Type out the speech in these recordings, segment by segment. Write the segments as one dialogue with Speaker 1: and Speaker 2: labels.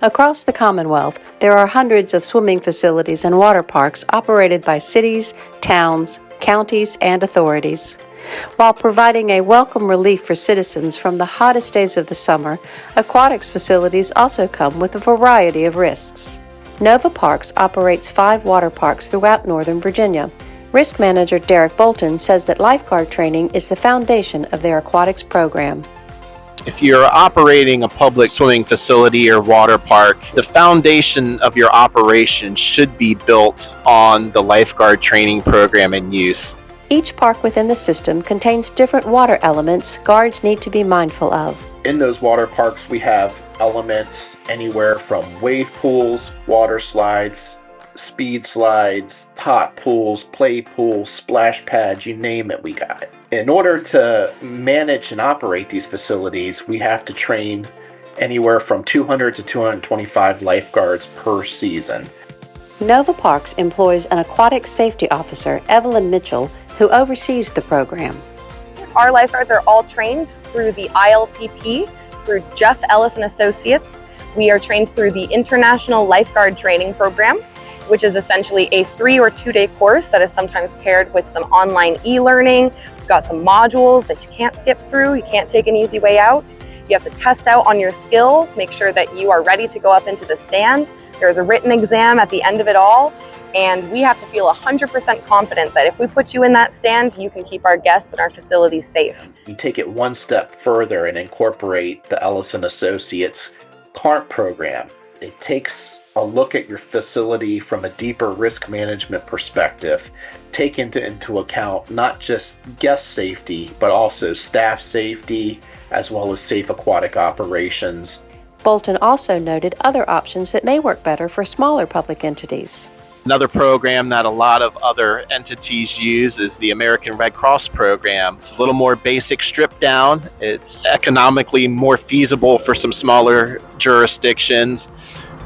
Speaker 1: Across the Commonwealth, there are hundreds of swimming facilities and water parks operated by cities, towns, counties, and authorities. While providing a welcome relief for citizens from the hottest days of the summer, aquatics facilities also come with a variety of risks. Nova Parks operates 5 water parks throughout Northern Virginia. Risk Manager Derric Bolton says that lifeguard training is the foundation of their aquatics program.
Speaker 2: If you're operating a public swimming facility or water park, the foundation of your operation should be built on the lifeguard training program in use.
Speaker 1: Each park within the system contains different water elements guards need to be mindful of.
Speaker 3: In those water parks, we have elements anywhere from wave pools, water slides, speed slides, top pools, play pools, splash pads, you name it, we got it. In order to manage and operate these facilities, we have to train anywhere from 200 to 225 lifeguards per season.
Speaker 1: Nova Parks employs an aquatic safety officer, Evelyn Mitchell, who oversees the program.
Speaker 4: Our lifeguards are all trained through the ILTP, through Jeff Ellis and Associates. We are trained through the International Lifeguard Training Program, which is essentially a 3 or 2 day course that is sometimes paired with some online e-learning. We've got some modules that you can't skip through, you can't take an easy way out. You have to test out on your skills, make sure that you are ready to go up into the stand. There's a written exam at the end of it all, and we have to feel 100% confident that if we put you in that stand, you can keep our guests and our facilities safe.
Speaker 3: You take it one step further and incorporate the Ellis and Associates CART program. It takes a look at your facility from a deeper risk management perspective, take into account not just guest safety, but also staff safety, as well as safe aquatic operations.
Speaker 1: Bolton also noted other options that may work better for smaller public entities.
Speaker 2: Another program that a lot of other entities use is the American Red Cross program. It's a little more basic, stripped down. It's economically more feasible for some smaller jurisdictions.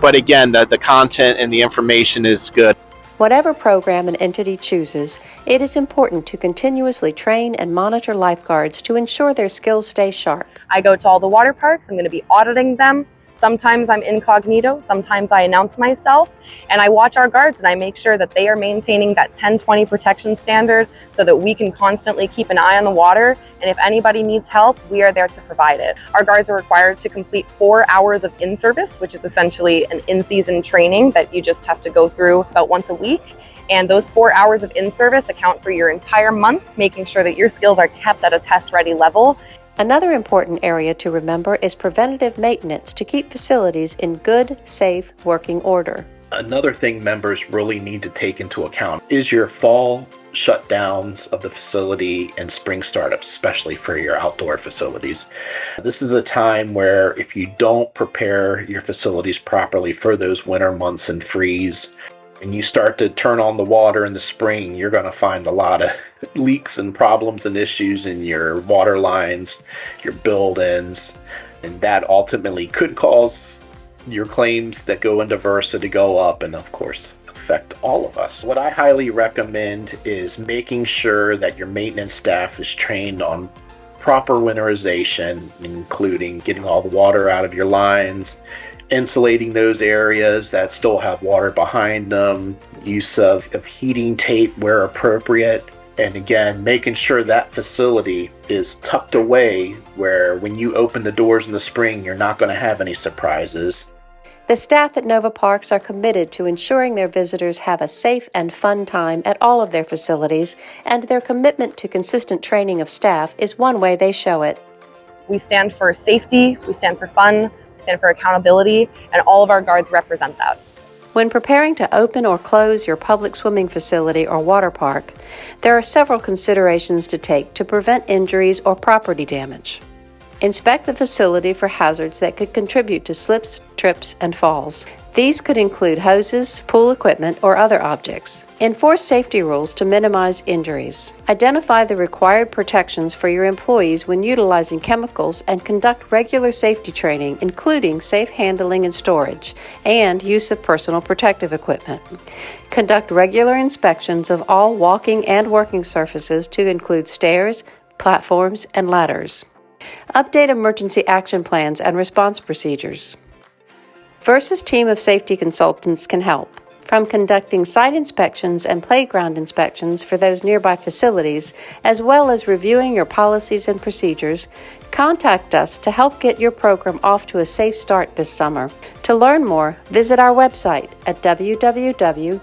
Speaker 2: But again, the content and the information is good.
Speaker 1: Whatever program an entity chooses, it is important to continuously train and monitor lifeguards to ensure their skills stay sharp.
Speaker 4: I go to all the water parks, I'm going to be auditing them. Sometimes I'm incognito, sometimes I announce myself, and I watch our guards and I make sure that they are maintaining that 10-20 protection standard so that we can constantly keep an eye on the water, and if anybody needs help, we are there to provide it. Our guards are required to complete 4 hours of in-service, which is essentially an in-season training that you just have to go through about once a week. And those 4 hours of in-service account for your entire month, making sure that your skills are kept at a test-ready level.
Speaker 1: Another important area to remember is preventative maintenance to keep facilities in good, safe working order.
Speaker 3: Another thing members really need to take into account is your fall shutdowns of the facility and spring startups, especially for your outdoor facilities. This is a time where if you don't prepare your facilities properly for those winter months and freeze, and you start to turn on the water in the spring, you're going to find a lot of leaks and problems and issues in your water lines, your build-ins, and that ultimately could cause your claims that go into VERSA to go up and, of course, affect all of us. What I highly recommend is making sure that your maintenance staff is trained on proper winterization, including getting all the water out of your lines, insulating those areas that still have water behind them, use of heating tape where appropriate, and again, making sure that facility is tucked away where when you open the doors in the spring, you're not going to have any surprises.
Speaker 1: The staff at Nova Parks are committed to ensuring their visitors have a safe and fun time at all of their facilities, and their commitment to consistent training of staff is one way they show it.
Speaker 4: We stand for safety, we stand for fun, stand for accountability, and all of our guards represent that.
Speaker 1: When preparing to open or close your public swimming facility or water park, there are several considerations to take to prevent injuries or property damage. Inspect the facility for hazards that could contribute to slips, trips, and falls. These could include hoses, pool equipment, or other objects. Enforce safety rules to minimize injuries. Identify the required protections for your employees when utilizing chemicals and conduct regular safety training, including safe handling and storage, and use of personal protective equipment. Conduct regular inspections of all walking and working surfaces to include stairs, platforms, and ladders. Update emergency action plans and response procedures. Versa's team of safety consultants can help. From conducting site inspections and playground inspections for those nearby facilities, as well as reviewing your policies and procedures, contact us to help get your program off to a safe start this summer. To learn more, visit our website at www.versa.us.